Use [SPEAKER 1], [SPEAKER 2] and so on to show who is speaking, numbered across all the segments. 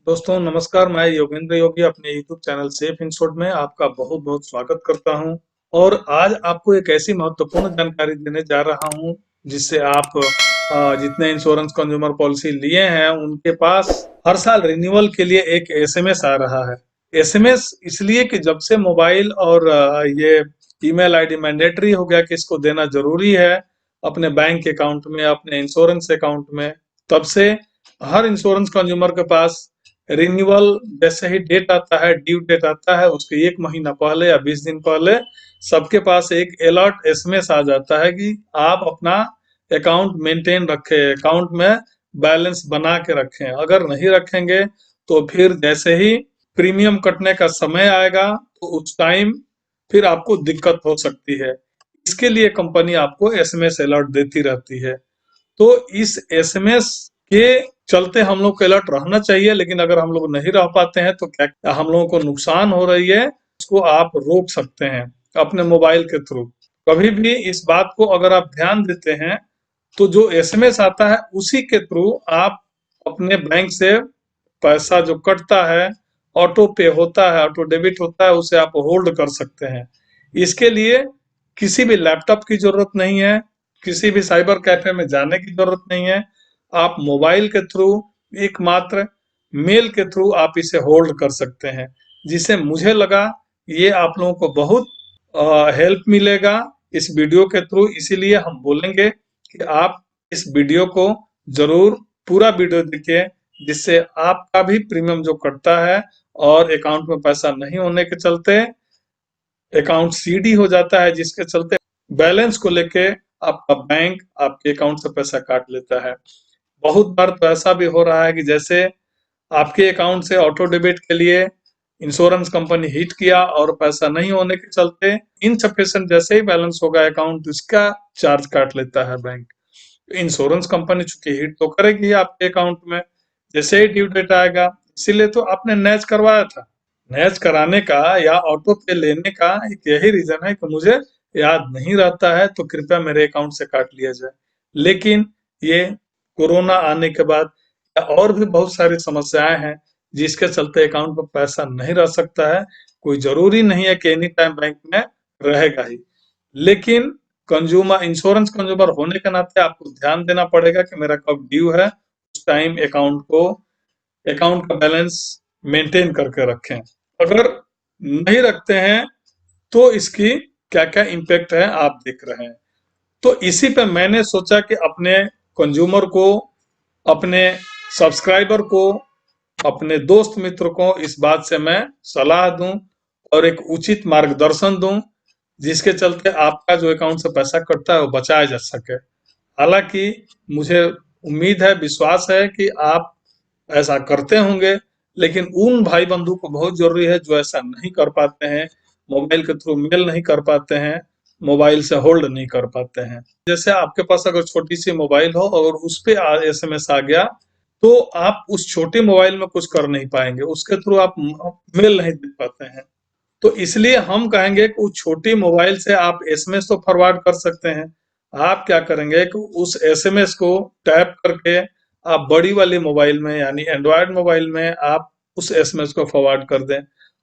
[SPEAKER 1] दोस्तों नमस्कार। मैं योगेंद्र योगी अपने यूट्यूब चैनल सेफ इंश्योर्ड में आपका बहुत बहुत स्वागत करता हूं। और आज आपको एक ऐसी महत्वपूर्ण जानकारी देने जा रहा हूं जिससे आप जितने इंश्योरेंस कंज्यूमर पॉलिसी लिए हैं उनके पास हर साल रिन्यूअल के लिए एक एसएमएस आ रहा है। एसएमएस इसलिए कि जब से मोबाइल और ये ईमेल आईडी मैंडेटरी हो गया कि इसको देना जरूरी है अपने बैंक अकाउंट में, अपने इंश्योरेंस अकाउंट में, तब से हर इंश्योरेंस कंज्यूमर के पास रिन्यूअल जैसे ही डेट आता है, ड्यू डेट आता है, उसके एक महीना पहले या 20 दिन पहले सबके पास एक अलर्ट एसएमएस आ जाता है कि आप अपना अकाउंट मेंटेन रखें, अकाउंट में बैलेंस बना के रखें। अगर नहीं रखेंगे तो फिर जैसे ही प्रीमियम कटने का समय आएगा तो उस टाइम फिर आपको दिक्कत हो सकती है। इसके लिए कंपनी आपको एसएमएस अलर्ट देती रहती है। तो इस एसएमएस के चलते हम लोग को अलर्ट रहना चाहिए, लेकिन अगर हम लोग नहीं रह पाते हैं तो क्या हम लोगों को नुकसान हो रही है, उसको आप रोक सकते हैं अपने मोबाइल के थ्रू। कभी भी इस बात को अगर आप ध्यान देते हैं तो जो एसएमएस आता है उसी के थ्रू आप अपने बैंक से पैसा जो कटता है, ऑटो पे होता है, ऑटो डेबिट होता है, उसे आप होल्ड कर सकते हैं। इसके लिए किसी भी लैपटॉप की जरूरत नहीं है, किसी भी साइबर कैफे में जाने की जरूरत नहीं है। आप मोबाइल के थ्रू, एकमात्र मेल के थ्रू आप इसे होल्ड कर सकते हैं, जिसे मुझे लगा ये आप लोगों को बहुत हेल्प मिलेगा इस वीडियो के थ्रू। इसीलिए हम बोलेंगे कि आप इस वीडियो को जरूर पूरा वीडियो देखिए, जिससे आपका भी प्रीमियम जो कटता है और अकाउंट में पैसा नहीं होने के चलते अकाउंट सीडी हो जाता है, जिसके चलते बैलेंस को लेके आपका बैंक आपके अकाउंट से पैसा काट लेता है। बहुत बार तो ऐसा भी हो रहा है कि जैसे आपके अकाउंट से ऑटो डेबिट के लिए इंश्योरेंस कंपनी हिट किया और पैसा नहीं होने के चलते इनसफिशिएंट जैसे ही बैलेंस होगा अकाउंट, इसका चार्ज काट लेता है बैंक। इंश्योरेंस कंपनी चूंकि हिट तो करेगी आपके अकाउंट में जैसे ही ड्यू डेट आएगा। इसीलिए तो आपने नैच करवाया था। नैच कराने का या ऑटो पे लेने का एक यही रीजन है कि मुझे याद नहीं रहता है तो कृपया मेरे अकाउंट से काट लिया जाए। लेकिन ये कोरोना आने के बाद और भी बहुत सारी समस्याएं हैं जिसके चलते अकाउंट में पैसा नहीं रह सकता है। कोई जरूरी नहीं है कि एनी टाइम बैंक में रहेगा ही, लेकिन कंज्यूमर इंश्योरेंस कंज्यूमर होने के नाते आपको ध्यान देना पड़ेगा कि मेरा कब ड्यू है, उस टाइम अकाउंट का बैलेंस मेंटेन करके रखें। अगर नहीं रखते हैं तो इसकी क्या क्या इम्पेक्ट है आप देख रहे हैं। तो इसी पे मैंने सोचा कि अपने कंज्यूमर को, अपने सब्सक्राइबर को, अपने दोस्त मित्र को इस बात से मैं सलाह दूं और एक उचित मार्गदर्शन दूं, जिसके चलते आपका जो अकाउंट से पैसा कटता है वो बचाया जा सके। हालांकि मुझे उम्मीद है, विश्वास है कि आप ऐसा करते होंगे, लेकिन उन भाई बंधु को बहुत जरूरी है जो ऐसा नहीं कर पाते हैं, मोबाइल के थ्रू मेल नहीं कर पाते हैं, मोबाइल से होल्ड नहीं कर पाते हैं। जैसे आपके पास अगर छोटी सी मोबाइल हो और उस पे एसएमएस आ गया तो आप उस छोटे मोबाइल में कुछ कर नहीं पाएंगे, उसके थ्रू आप मेल नहीं देख पाते हैं। तो इसलिए हम कहेंगे कि उस छोटी मोबाइल से आप एसएमएस तो फॉरवर्ड कर सकते हैं। आप क्या करेंगे कि उस एसएमएस को टैप करके आप बड़ी वाली मोबाइल में यानी एंड्रॉयड मोबाइल में आप उस एसएमएस को फॉरवर्ड कर दें।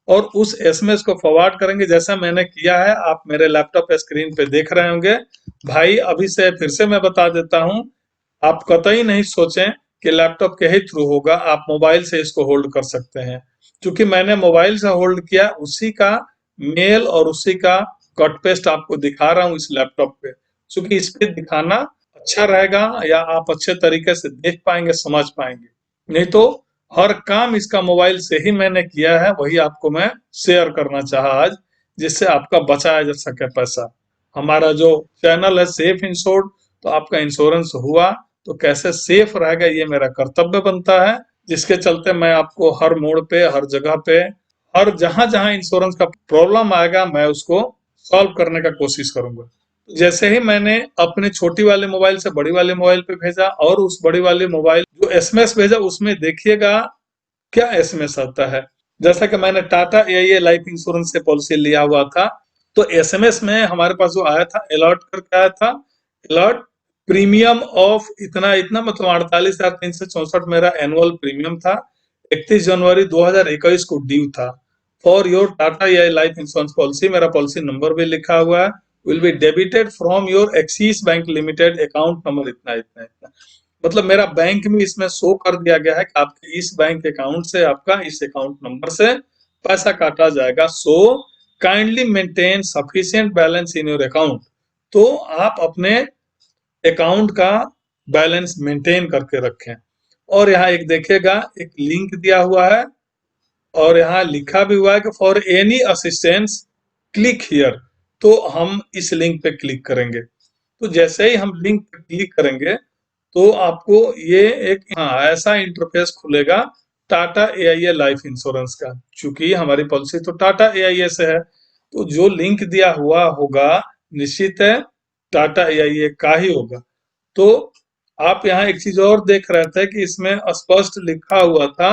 [SPEAKER 1] और उस एसएमएस को फॉरवर्ड करेंगे जैसा मैंने किया है, आप मेरे लैपटॉप स्क्रीन पे देख रहे होंगे। भाई अभी से फिर से मैं बता देता हूं, आप कतई नहीं सोचें कि लैपटॉप के ही थ्रू होगा, आप मोबाइल से इसको होल्ड कर सकते हैं। क्योंकि मैंने मोबाइल से होल्ड किया, उसी का मेल और उसी का कट पेस्ट आपको दिखा रहा हूँ इस लैपटॉप पे। क्योंकि इस पे दिखाना अच्छा रहेगा या आप अच्छे तरीके से देख पाएंगे, समझ पाएंगे। नहीं तो हर काम इसका मोबाइल से ही मैंने किया है, वही आपको मैं शेयर करना चाहा आज, जिससे आपका बचाया जा सके पैसा। हमारा जो चैनल है सेफ इंश्योर्ड, तो आपका इंश्योरेंस हुआ तो कैसे सेफ रहेगा ये मेरा कर्तव्य बनता है, जिसके चलते मैं आपको हर मोड़ पे, हर जगह पे, हर जहां जहां इंश्योरेंस का प्रॉब्लम आएगा मैं उसको सॉल्व करने का कोशिश करूंगा। जैसे ही मैंने अपने छोटी वाले मोबाइल से बड़ी वाले मोबाइल पे भेजा और उस बड़ी वाले मोबाइल जो एसएमएस भेजा उसमें देखिएगा क्या एसएमएस आता है। जैसा कि मैंने टाटा एआईए लाइफ इंश्योरेंस से पॉलिसी लिया हुआ था, तो एसएमएस में हमारे पास जो आया था अलर्ट करके आया था, अलर्ट प्रीमियम ऑफ इतना इतना, मतलब 48,364 मेरा एनुअल प्रीमियम था। 31 जनवरी 2021 को ड्यू था। For your Tata AI life insurance policy, मेरा पॉलिसी नंबर भी लिखा हुआ है, will be debited from your axis bank limited account number इतना इतना इतना। मतलब मेरा बैंक में इसमें शो कर दिया गया है कि आपके इस बैंक अकाउंट से, आपका इस अकाउंट नंबर से पैसा काटा जाएगा। So kindly maintain sufficient balance in your account. तो आप अपने अकाउंट का बैलेंस मेंटेन करके रखें। और यहाँ एक देखिएगा, एक लिंक दिया हुआ है और यहाँ लिखा भी हुआ है कि for any assistance click here. तो हम इस लिंक पे क्लिक करेंगे। तो जैसे ही हम लिंक पे क्लिक करेंगे तो आपको ये एक ऐसा इंटरफेस खुलेगा टाटा एआईए लाइफ इंश्योरेंस का। चूंकि हमारी पॉलिसी तो टाटा एआईए से है, तो जो लिंक दिया हुआ होगा निश्चित है टाटा एआईए का ही होगा। तो आप यहाँ एक चीज और देख रहे थे कि इसमें स्पष्ट लिखा हुआ था,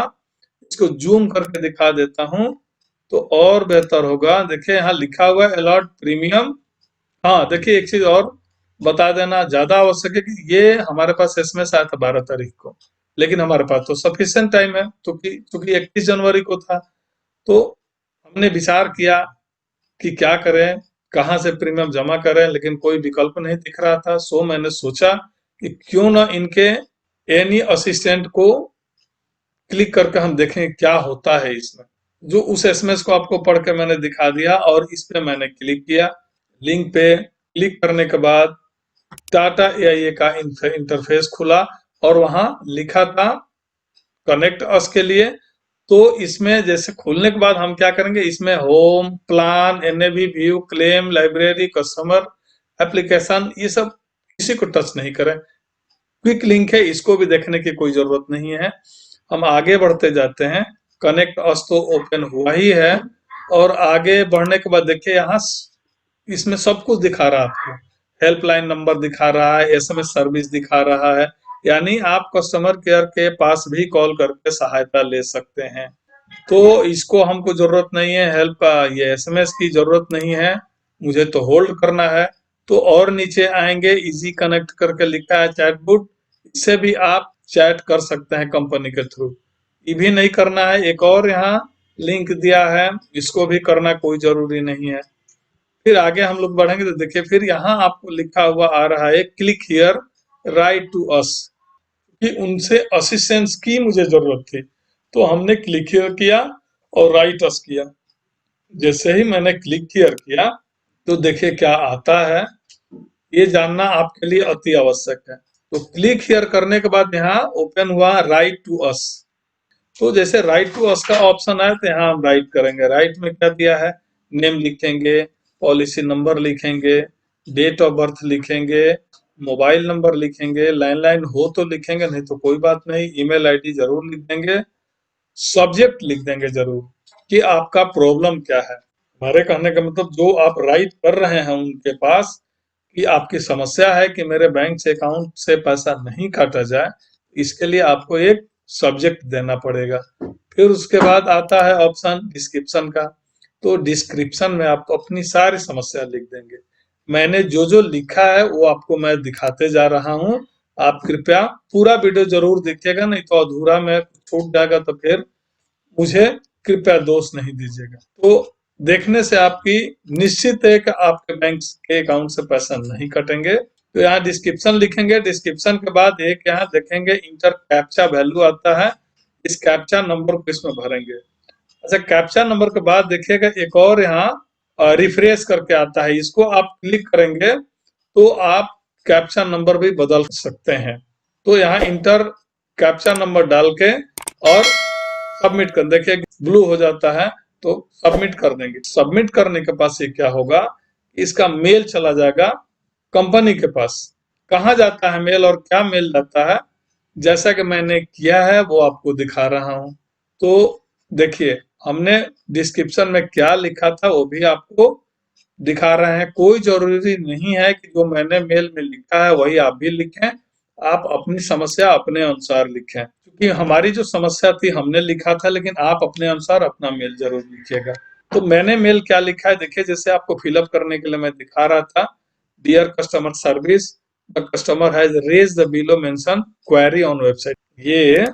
[SPEAKER 1] इसको जूम करके दिखा देता हूं तो और बेहतर होगा। देखिए यहाँ लिखा हुआ है अलॉट प्रीमियम। हाँ देखिए, एक चीज और बता देना ज्यादा आवश्यक है कि ये हमारे पास एसएमएस आया था 12 तारीख को, लेकिन हमारे पास तो सफिशिएंट टाइम है, तो क्योंकि 31 जनवरी को था। तो हमने विचार किया कि क्या करें, कहाँ से प्रीमियम जमा करें, लेकिन कोई विकल्प नहीं दिख रहा था। सो मैंने सोचा कि क्यों ना इनके एनी असिस्टेंट को क्लिक करके हम देखें क्या होता है इसमें। जो उस एसएमएस को आपको पढ़ के मैंने दिखा दिया और इस पे मैंने क्लिक किया। लिंक पे क्लिक करने के बाद टाटा एआईए का इंटरफेस खुला और वहां लिखा था कनेक्ट अस के लिए। तो इसमें जैसे खुलने के बाद हम क्या करेंगे, इसमें home, plan, NAB, view, claim, library, customer, application, ये सब किसी को टच नहीं करें। क्विक लिंक है, इसको भी देखने की कोई जरूरत नहीं है। हम आगे बढ़ते जाते हैं। कनेक्ट अस तो ओपन हुआ ही है और आगे बढ़ने के बाद देखिए यहाँ इसमें सब कुछ दिखा रहा है आपको। हेल्पलाइन नंबर दिखा रहा है, एसएमएस सर्विस दिखा रहा है, यानी आप कस्टमर केयर के पास भी कॉल करके सहायता ले सकते हैं। तो इसको हमको जरूरत नहीं है हेल्प का, ये एसएमएस की जरूरत नहीं है, मुझे तो होल्ड करना है। तो और नीचे आएंगे, इजी कनेक्ट करके लिखा है चैटबॉट, इससे भी आप चैट कर सकते हैं कंपनी के थ्रू। ये भी नहीं करना है, एक और यहाँ लिंक दिया है, इसको भी करना कोई जरूरी नहीं है। फिर आगे हम लोग बढ़ेंगे तो देखिए फिर यहाँ आपको लिखा हुआ आ रहा है click here write to us, कि उनसे असिस्टेंस की मुझे जरूरत थी। तो हमने क्लिक हियर किया और राइट अस किया। जैसे ही मैंने क्लिक हियर किया तो देखिए क्या आता है, ये जानना आपके लिए अति आवश्यक है। तो क्लिक हियर करने के बाद यहाँ ओपन हुआ राइट टू अस। तो जैसे राइट टू अस का ऑप्शन आया तो यहाँ हम राइट करेंगे। राइट में क्या दिया है, नेम लिखेंगे, पॉलिसी नंबर लिखेंगे, डेट ऑफ बर्थ लिखेंगे, मोबाइल नंबर लिखेंगे, लैंडलाइन हो तो लिखेंगे, नहीं तो कोई बात नहीं, ईमेल आईडी जरूर लिख देंगे, सब्जेक्ट लिख देंगे जरूर कि आपका प्रॉब्लम क्या है। हमारे कहने का मतलब जो आप राइट कर रहे हैं उनके पास कि आपकी समस्या है कि मेरे बैंक से अकाउंट से पैसा नहीं काटा जाए, इसके लिए आपको एक सब्जेक्ट देना पड़ेगा। फिर उसके बाद आता है ऑप्शन डिस्क्रिप्शन का। तो डिस्क्रिप्शन में आप अपनी सारी समस्या लिख देंगे। मैंने जो जो लिखा है वो आपको मैं दिखाते जा रहा हूँ, आप कृपया पूरा वीडियो जरूर देखिएगा, नहीं तो अधूरा में छूट जाएगा तो फिर मुझे कृपया दोष नहीं दीजिएगा। तो देखने से आपकी निश्चित है कि आपके बैंक के अकाउंट से पैसा नहीं कटेंगे। तो यहाँ डिस्क्रिप्शन लिखेंगे, डिस्क्रिप्शन के बाद एक यहाँ देखेंगे इंटर कैप्चा वैल्यू आता है, इस कैप्चा नंबर को इसमें भरेंगे। अच्छा, कैप्चा नंबर के बाद देखिएगा एक और यहाँ रिफ्रेश करके आता है, इसको आप क्लिक करेंगे तो आप कैप्चा नंबर भी बदल सकते हैं। तो यहाँ इंटर कैप्चा नंबर डाल के और सबमिट कर, देखिए ब्लू हो जाता है तो सबमिट कर देंगे। सबमिट करने के पास ये क्या होगा, इसका मेल चला जाएगा कंपनी के पास। कहाँ जाता है मेल और क्या मेल जाता है, जैसा कि मैंने किया है वो आपको दिखा रहा हूं। तो देखिए हमने डिस्क्रिप्शन में क्या लिखा था वो भी आपको दिखा रहे हैं। कोई जरूरी नहीं है कि जो मैंने मेल में लिखा है वही आप भी लिखें, आप अपनी समस्या अपने अनुसार लिखें। क्योंकि हमारी जो समस्या थी हमने लिखा था, लेकिन आप अपने अनुसार अपना मेल जरूर लिखिएगा। तो मैंने मेल क्या लिखा है देखिए, जैसे आपको फिलअप करने के लिए मैं दिखा रहा था, dear customer service, the customer has raise the below mention query on website. ये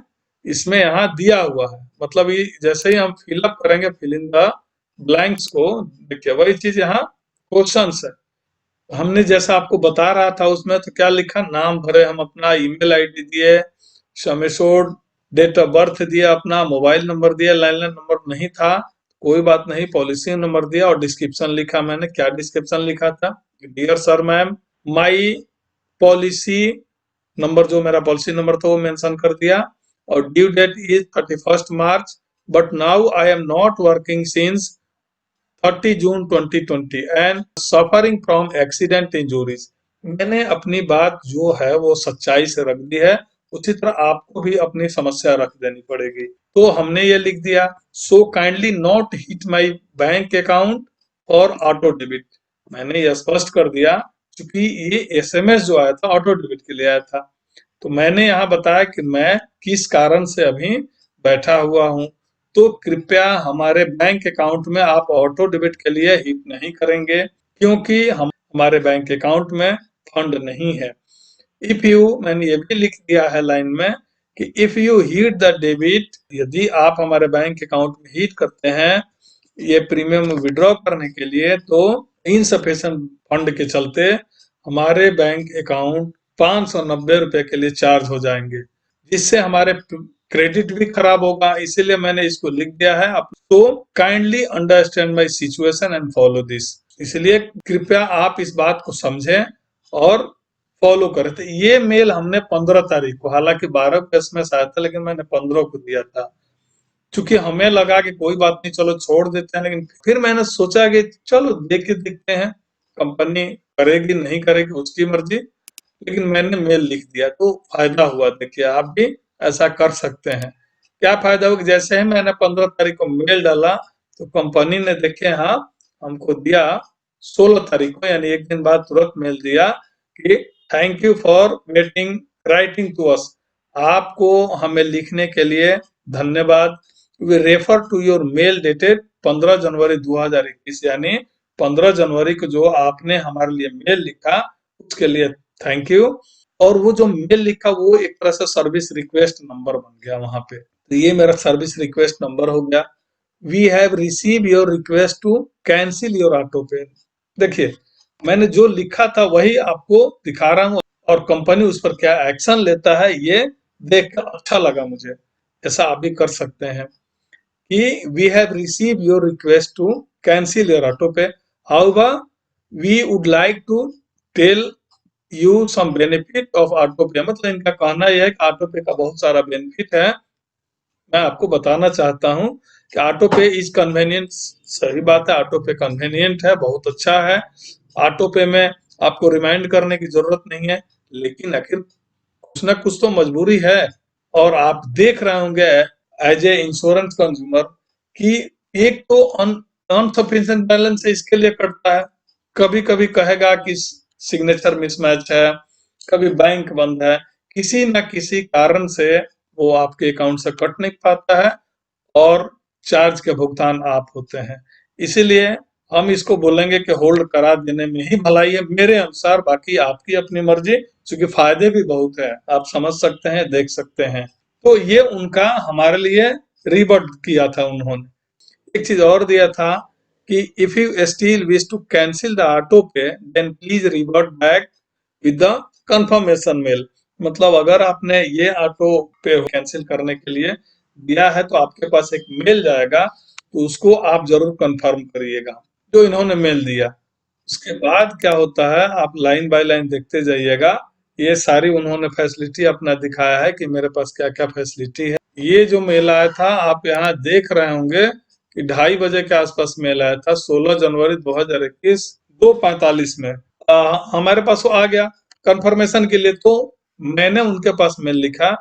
[SPEAKER 1] इसमें यहाँ दिया हुआ है, मतलब ये जैसे ही हम फिलअप करेंगे फिल इन द ब्लैंक्स को, देखिए वही चीज यहाँ क्वेश्चंस है। हमने जैसा आपको बता रहा था उसमें तो क्या लिखा, नाम भरे हम अपना, ईमेल आईडी दिए, समेशोड, डेट ऑफ बर्थ दिया अपना, मोबाइल नंबर दिया, लैंडलाइन नंबर नहीं था, कोई बात नहीं, पॉलिसी नंबर दिया और डिस्क्रिप्शन लिखा। मैंने क्या डिस्क्रिप्शन लिखा था, डियर सर मैम, माई पॉलिसी नंबर, जो मेरा पॉलिसी नंबर था वो मेंशन कर दिया, और due date is 31 March, but now I am not working since 30 June 2020 and suffering from accident injuries. मैंने अपनी बात जो है वो सच्चाई से रख दी है, उसी तरह आपको भी अपनी समस्या रख देनी पड़ेगी। तो हमने ये लिख दिया, so kindly not hit my bank account और ऑटो डेबिट। मैंने ये स्पष्ट कर दिया क्योंकि ये एसएमएस जो आया था ऑटो डेबिट के लिए आया था। तो मैंने यहाँ बताया कि मैं किस कारण से अभी बैठा हुआ हूँ, तो कृपया हमारे बैंक अकाउंट में आप ऑटो डेबिट के लिए हिट नहीं करेंगे, क्योंकि हम हमारे बैंक अकाउंट में फंड नहीं है। इफ यू, मैंने ये भी लिख दिया है लाइन में कि if you heat the debit, यदि आप हमारे बैंक अकाउंट में हीट करते हैं ये प्रीमियम विड्रॉ करने के लिए, तो इनसफिशिएंट फंड के चलते हमारे बैंक अकाउंट 590 रुपए के लिए चार्ज हो जाएंगे, जिससे हमारे क्रेडिट भी खराब होगा। इसीलिए मैंने इसको लिख दिया है। तो kindly understand my situation and follow this, इसलिए कृपया आप इस बात को समझें और फॉलो करें। तो ये मेल हमने 15 तारीख को, हालांकि 12 को एसएमएस आया था लेकिन मैंने 15 को दिया था, क्योंकि हमें लगा कि कोई बात नहीं चलो छोड़ देते हैं, लेकिन फिर मैंने सोचा कि चलो देख के देखते हैं, कंपनी करेगी नहीं करेगी उसकी मर्जी, लेकिन मैंने मेल लिख दिया तो फायदा हुआ। देखिए आप भी ऐसा कर सकते हैं। क्या फायदा हुआ कि जैसे ही मैंने 15 तारीख को मेल डाला तो कंपनी ने देखे, हाँ, हमको दिया 16 तारीख को, यानी एक दिन बाद तुरंत मेल दिया कि thank you for waiting writing to us, आपको हमें लिखने के लिए धन्यवाद। We refer to your mail dated 15 जनवरी 2021, यानी 15 जनवरी को जो आपने हमारे लिए मेल लिखा उसके लिए थैंक यू। और वो जो मेल लिखा वो एक तरह से सर्विस रिक्वेस्ट नंबर बन गया वहां पे, तो ये मेरा सर्विस रिक्वेस्ट नंबर हो गया। We have receive your request to cancel your auto pay. देखिए मैंने जो लिखा था वही आपको दिखा रहा हूँ, और कंपनी उस पर क्या एक्शन लेता है ये देख कर अच्छा लगा मुझे। ऐसा आप भी कर सकते हैं कि we have receive your request to cancel your auto pay, however we would like to tell you some benefit of auto pay. मतलब इनका कहना यह है कि ऑटो पे का बहुत सारा बेनिफिट है, मैं आपको बताना चाहता हूँ कि ऑटो पे इज कन्वीनियंट। सही बात है, ऑटो पे कन्वीनियंट है, बहुत अच्छा है। ऑटो पे में आपको रिमाइंड करने की जरूरत नहीं है, लेकिन आखिर कुछ ना कुछ तो मजबूरी है। और आप देख रहे होंगे एज ए इंश्योरेंस कंज्यूमर कि एक तो अनसफिशिएंट बैलेंस इसके लिए कटता है, कभी कभी कहेगा कि सिग्नेचर मिसमैच है, कभी बैंक बंद है, किसी न किसी कारण से वो आपके अकाउंट से कट नहीं पाता है और चार्ज के भुगतान आप होते हैं। इसीलिए हम इसको बोलेंगे कि होल्ड करा देने में ही भलाई है मेरे अनुसार, बाकी आपकी अपनी मर्जी, क्योंकि फायदे भी बहुत है, आप समझ सकते हैं, देख सकते हैं। तो ये उनका हमारे लिए रिवर्ट किया था उन्होंने। एक चीज और दिया था कि if you still wish to cancel the auto pay then please revert back with the confirmation mail. मतलब अगर आपने ये ऑटो पे कैंसिल करने के लिए दिया है तो आपके पास एक मेल जाएगा, तो उसको आप जरूर कंफर्म करिएगा जो इन्होंने मेल दिया। उसके बाद क्या होता है आप लाइन बाय लाइन देखते जाइएगा। ये सारी उन्होंने फैसिलिटी अपना दिखाया है कि मेरे पास क्या क्या फैसिलिटी है। ये जो मेल आया था आप यहाँ देख रहे होंगे कि 2:30 बजे के आसपास मेल आया था, 16 जनवरी 2021 2:45 में हमारे पास वो आ गया कंफर्मेशन के लिए। तो मैंने उनके पास मेल लिखा,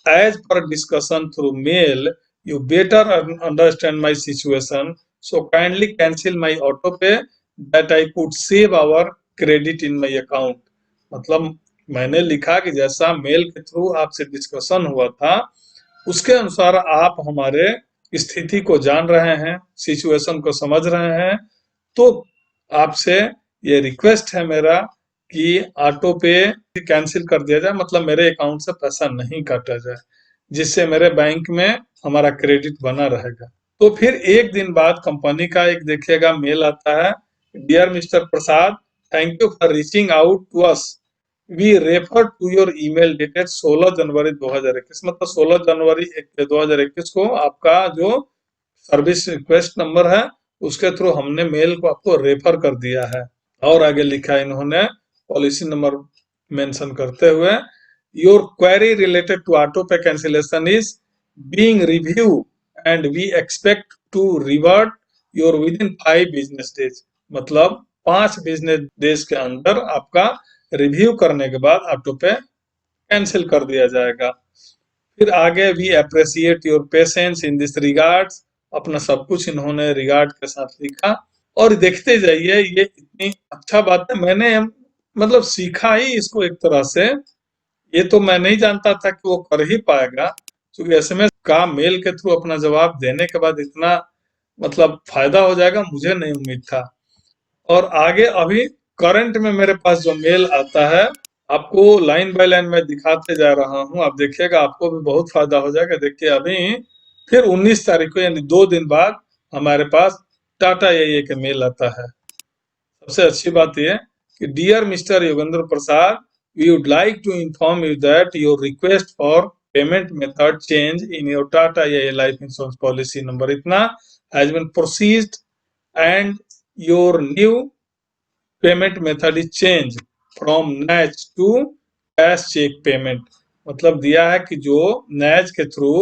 [SPEAKER 1] as per discussion through mail, you better understand my situation, so kindly cancel my auto pay that I could save our credit in my account। मतलब मैंने लिखा कि जैसा मेल के थ्रू आपसे डिस्कशन हुआ था उसके अनुसार आप हमारे स्थिति को जान रहे हैं, सिचुएशन को समझ रहे हैं, तो आपसे ये रिक्वेस्ट है मेरा कि ऑटो पे कैंसिल कर दिया जाए, मतलब मेरे अकाउंट से पैसा नहीं काटा जाए, जिससे मेरे बैंक में हमारा क्रेडिट बना रहेगा। तो फिर एक दिन बाद कंपनी का एक देखिएगा मेल आता है, dear mister Prasad, thank you for reaching out to us, we refer to your email dated 16 January 2021। मतलब 16 जनवरी 2021 को आपका जो सर्विस रिक्वेस्ट नंबर है उसके थ्रू हमने मेल को आपको रेफर कर दिया है। और आगे लिखा है इन्होंने पॉलिसी नंबर मेंशन करते हुए, your query related to auto pay cancellation is being review and we expect to revert your within 5 business days. मतलब 5 बिजनेस डेज के अंदर आपका रिव्यू करने के बाद ऑटो पे कैंसिल कर दिया जाएगा। फिर आगे, we appreciate your patience in this regards, अपना सब कुछ इन्होंने रिगार्ड के साथ लिखा। और देखते जाइए, ये इतनी अच्छा बात है, मैंने मतलब सीखा ही इसको एक तरह से। ये तो मैं नहीं जानता था कि वो कर ही पाएगा, क्योंकि एसएमएस का मेल के थ्रू अपना जवाब देने के बाद इतना मतलब फायदा हो जाएगा, मुझे नहीं उम्मीद था। और आगे अभी करंट में मेरे पास जो मेल आता है, आपको लाइन बाय लाइन में दिखाते जा रहा हूँ, आप देखिएगा आपको भी बहुत फायदा हो जाएगा। देखिए अभी फिर 19 तारीख को यानी 2 दिन बाद हमारे पास टाटा एआईए के मेल आता है। सबसे अच्छी बात यह कि dear mister Yogendra Prasad, we would like to inform you that your request for payment method change in your Tata AIA life insurance policy number इतना has been processed and your new payment method is change from NACH to cash cheque payment. मतलब दिया है कि जो नैच के through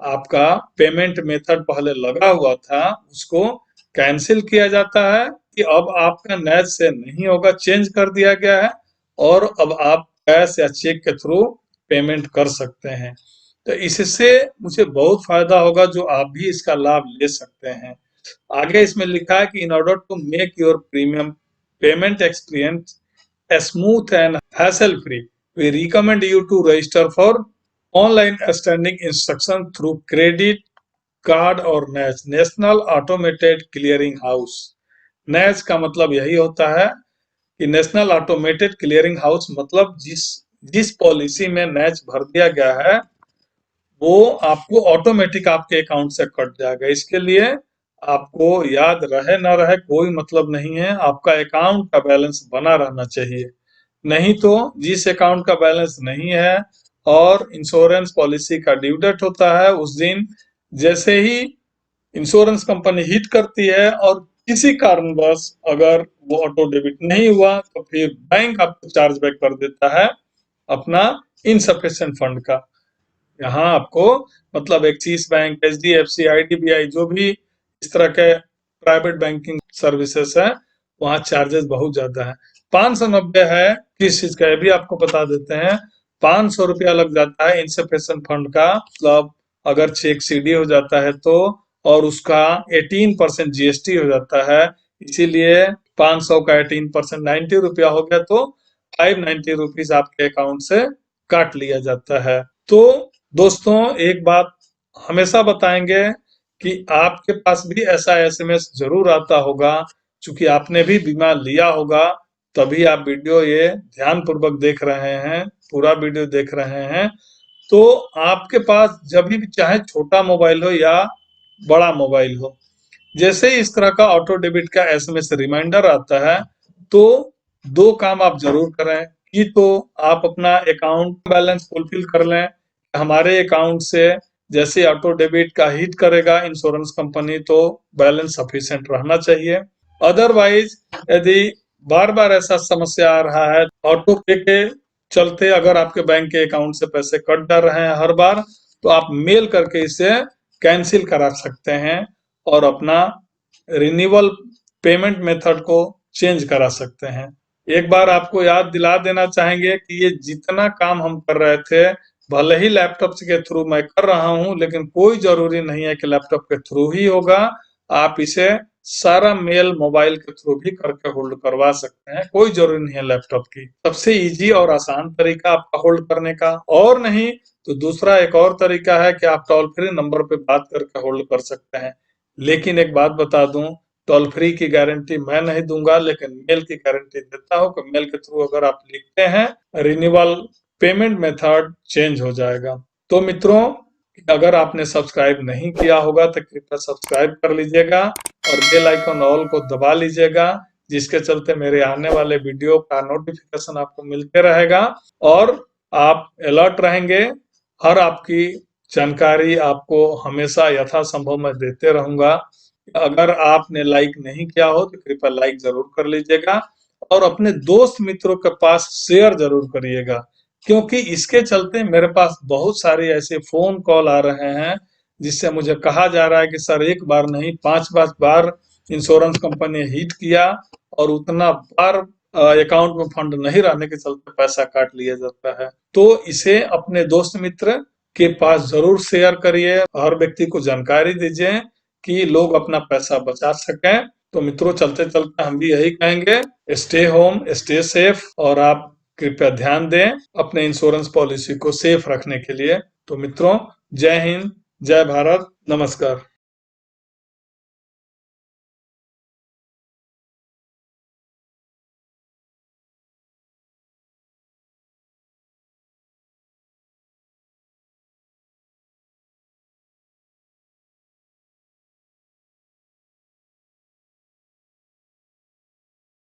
[SPEAKER 1] आपका payment method पहले लगा हुआ था उसको कैंसिल किया जाता है, कि अब आपका नैच से नहीं होगा, चेंज कर दिया गया है और अब आप कैश या चेक के थ्रू पेमेंट कर सकते हैं। तो इससे मुझे बहुत फायदा होगा, जो आप भी इसका लाभ ले सकते हैं। आगे इसमें लिखा है कि in order to make your premium payment experience smooth and hassle free, we recommend you to register for online standing instruction through credit card or NACH, National Automated Clearing House। NACH का मतलब यही होता है कि national automated clearing house, मतलब जिस जिस policy में NACH भर दिया गया है वो आपको ऑटोमेटिक आपके अकाउंट से कट जाएगा। इसके लिए आपको याद रहे ना रहे कोई मतलब नहीं है, आपका अकाउंट का बैलेंस बना रहना चाहिए। नहीं तो जिस अकाउंट का बैलेंस नहीं है और इंश्योरेंस पॉलिसी का ड्यू डेट होता है, उस दिन जैसे ही इंश्योरेंस कंपनी हिट करती है और किसी कारणवश अगर वो ऑटो डेबिट नहीं हुआ तो फिर बैंक आपको चार्ज बैक कर देता है अपना इनसफिशिएंट फंड का। यहाँ आपको मतलब एक्सिस बैंक, एचडीएफसी, आईडीबीआई, जो भी इस तरह के प्राइवेट बैंकिंग सर्विसेज है, वहाँ चार्जेस बहुत ज्यादा है। 590 है किस चीज का, ये भी आपको बता देते हैं। 500 रुपया लग जाता है इनसफिशिएंट फंड का, मतलब अगर चेक सीडी हो जाता है तो, और उसका 18% जीएसटी हो जाता है, इसीलिए 500 का 18% 90 रुपया हो गया, तो 590 रुपीज आपके अकाउंट से काट लिया जाता है। तो दोस्तों एक बात हमेशा बताएंगे कि आपके पास भी ऐसा एसएमएस जरूर आता होगा, क्योंकि आपने भी बीमा लिया होगा, तभी आप वीडियो ये ध्यान पूर्वक देख रहे हैं, पूरा वीडियो देख रहे हैं। तो आपके पास जब भी चाहे छोटा मोबाइल हो या बड़ा मोबाइल हो, जैसे ही इस तरह का ऑटो डेबिट का एसएमएस रिमाइंडर आता है, तो दो काम आप जरूर करें कि तो आप अपना अकाउंट बैलेंस फुलफिल कर लें। हमारे अकाउंट से जैसे ऑटो डेबिट का हिट करेगा इंश्योरेंस कंपनी, तो बैलेंस सफिशिएंट रहना चाहिए। अदरवाइज यदि बार बार ऐसा समस्या आ रहा है, ऑटो पे के चलते अगर आपके बैंक के अकाउंट से पैसे कट जा रहे हैं हर बार, तो आप मेल करके इसे कैंसिल करा सकते हैं और अपना रिन्यूअल पेमेंट मेथड को चेंज करा सकते हैं। एक बार आपको याद दिला देना चाहेंगे कि ये जितना काम हम कर रहे थे, भले ही लैपटॉप के थ्रू मैं कर रहा हूं, लेकिन कोई जरूरी नहीं है कि लैपटॉप के थ्रू ही होगा। आप इसे सारा मेल मोबाइल के थ्रू भी करके होल्ड करवा सकते हैं, कोई जरूरी नहीं है लैपटॉप की। सबसे इजी और आसान तरीका आपका होल्ड करने का। और नहीं तो दूसरा एक और तरीका है कि आप टोल फ्री नंबर पे बात करके होल्ड कर सकते हैं। लेकिन एक बात बता दूं, टोल फ्री की गारंटी मैं नहीं दूंगा, लेकिन मेल की गारंटी देता हूं कि मेल के थ्रू अगर आप लिखते हैं, रिन्यूअल पेमेंट मेथड चेंज हो जाएगा। तो मित्रों, अगर आपने सब्सक्राइब नहीं किया होगा तो कृपया सब्सक्राइब कर लीजिएगा और बेल आइकन ऑल को दबा लीजिएगा, जिसके चलते मेरे आने वाले वीडियो का नोटिफिकेशन आपको मिलते रहेगा और आप अलर्ट रहेंगे। हर आपकी जानकारी आपको हमेशा यथासंभव मैं देते रहूंगा। अगर आपने लाइक नहीं किया हो तो कृपया लाइक जरूर कर लीजिएगा और अपने दोस्त मित्रों के पास शेयर जरूर करिएगा, क्योंकि इसके चलते मेरे पास बहुत सारे ऐसे फोन कॉल आ रहे हैं जिससे मुझे कहा जा रहा है कि सर एक बार नहीं 5-5 बार इंश्योरेंस कंपनी ने हिट किया और उतना बार अकाउंट में फंड नहीं रहने के चलते पैसा काट लिया जाता है। तो इसे अपने दोस्त मित्र के पास जरूर शेयर करिए, हर व्यक्ति को जानकारी दीजिए कि लोग अपना पैसा बचा सकें। तो मित्रों, चलते चलते हम भी यही कहेंगे, स्टे होम, स्टे सेफ और आप कृपया ध्यान दें अपने इंश्योरेंस पॉलिसी को सेफ रखने के लिए। तो मित्रों, जय हिंद, जय भारत, नमस्कार।